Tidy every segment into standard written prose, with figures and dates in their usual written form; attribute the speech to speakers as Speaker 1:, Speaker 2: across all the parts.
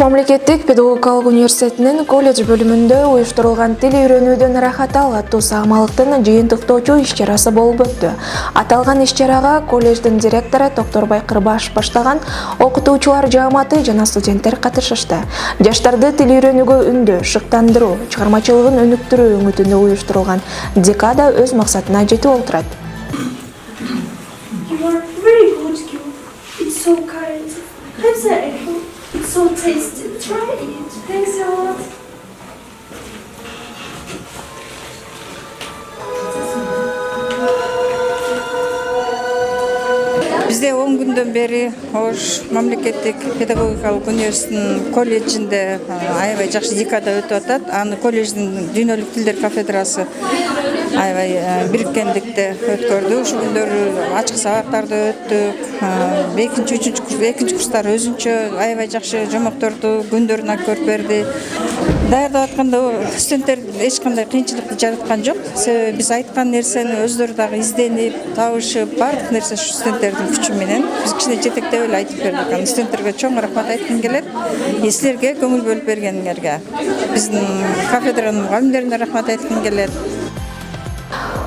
Speaker 1: Мамлекеттик педагогикалык университетинин колледж бөлүмүндө уюштурулган тил үйрөнүүдөн ырахат ал аттуу саамалыктын жыйынтыктоочу иш-чарасы болуп өттү. Аталган иш-чарага колледждин директору Токторбай Кырбашев баштаган окутуучулар жааматы жана студенттер катышышты. Жаштарды тил үйрөнүүгө үндөө, шыктандыруу, чыгармачылыгын өнүктүрүү үмүтүндө уюштурулган декада өз максатына жетип олтурат.
Speaker 2: It's so tasty. Try it. Thanks a lot.
Speaker 3: Бизде 10 күндөн бери Ош мамлекеттик педагогикалык университетинин колледжинде аябай жакшы декада өтүп атат. Аны колледждин дүйнөлүк тилдер кафедрасы аябай бириккендикте өткөрдү. Ушул күндөрү ачык сабактарды өттүк. Экинчи курстар өзүнчө аябай жакшы жомокторду күндөрүн көрүп берди. Даярдап атканда студенттер эч кандай кыйынчылыкты жараткан жок. Себеби биз айткан нерсени өздөрү дагы изденип, табышып, бардык нерсе студенттердин күчү менен биз кичине жетектеп эле айтып бердик. Аны студенттерге чоң рахмат айткым келет. Силерге көңүл бөлүп бергениңерге, биздин кафедранын мугалимдерине рахмат айткым келет.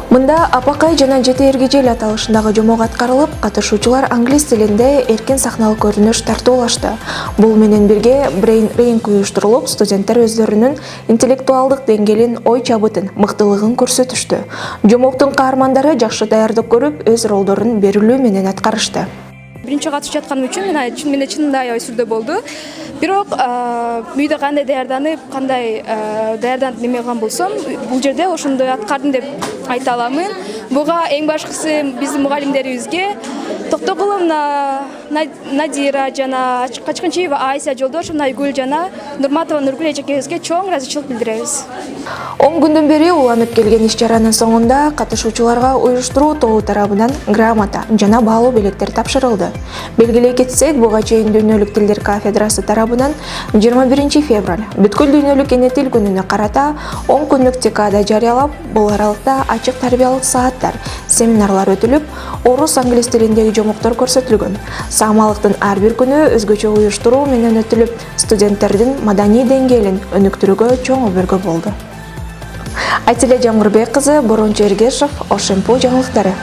Speaker 1: Мында апакай жана жети эргежел аталышындагы жомок аткарылып, катышуучулар англис тилинде эркин сахналык көрүнүш тартуулашты. Бул менен бирге Brain Ring уюштурулуп, студенттер өздөрүнүн интеллектуалдык деңгээлин, ой чабытын, мыктылыгын көрсөтүштү. Жомоктун каармандары жакшы даярдык көрүп, өз ролдорун берилүү менен аткарышты.
Speaker 4: Биринчи катышып жатканым үчүн менде чынында аябай сүрдө болду. Бирок үйдө кандай даярданып, кандай даярданып неме кылган болсом, бул жерде ошондой аткардым деп айта аламын. Буга эң башкысы биздин мугалимдерибизге Токтогуловна Надира жана Качкынчиева Айса Жолдошевна Айгүл жана Нурматова Нургүл эжекебизге чоң ыраазычылык билдиребиз.
Speaker 1: 10 күндөн бери уланып келген иш-чаранын соңунда катышуучуларга уюштуруу тобу тарабынан грамота жана баалуу белектер тапшырылды. Белгилей кетсек, буга чейин дүйнөлүк тилдер кафедрасы тарабынан 21 февраль бүткүл дүйнөлүк эне тил күнүнө карата 10 күндүк декада жарыялап, бул аралыкта ачык тарбиялык сааттар, семинарлар өтүлүп, орус англис тилиндеги жомоктор көрсөтүлгөн. Саамалыктын ар бир күнү өзгөчө уюштуруу менен өтүлүп, студенттердин маданий деңгээлин өнүктүрүүгө чоң өбөлгө болду. Айтиле Жамгырбек кызы, Борончу Эргешев, Ошемпу жаңылыктары.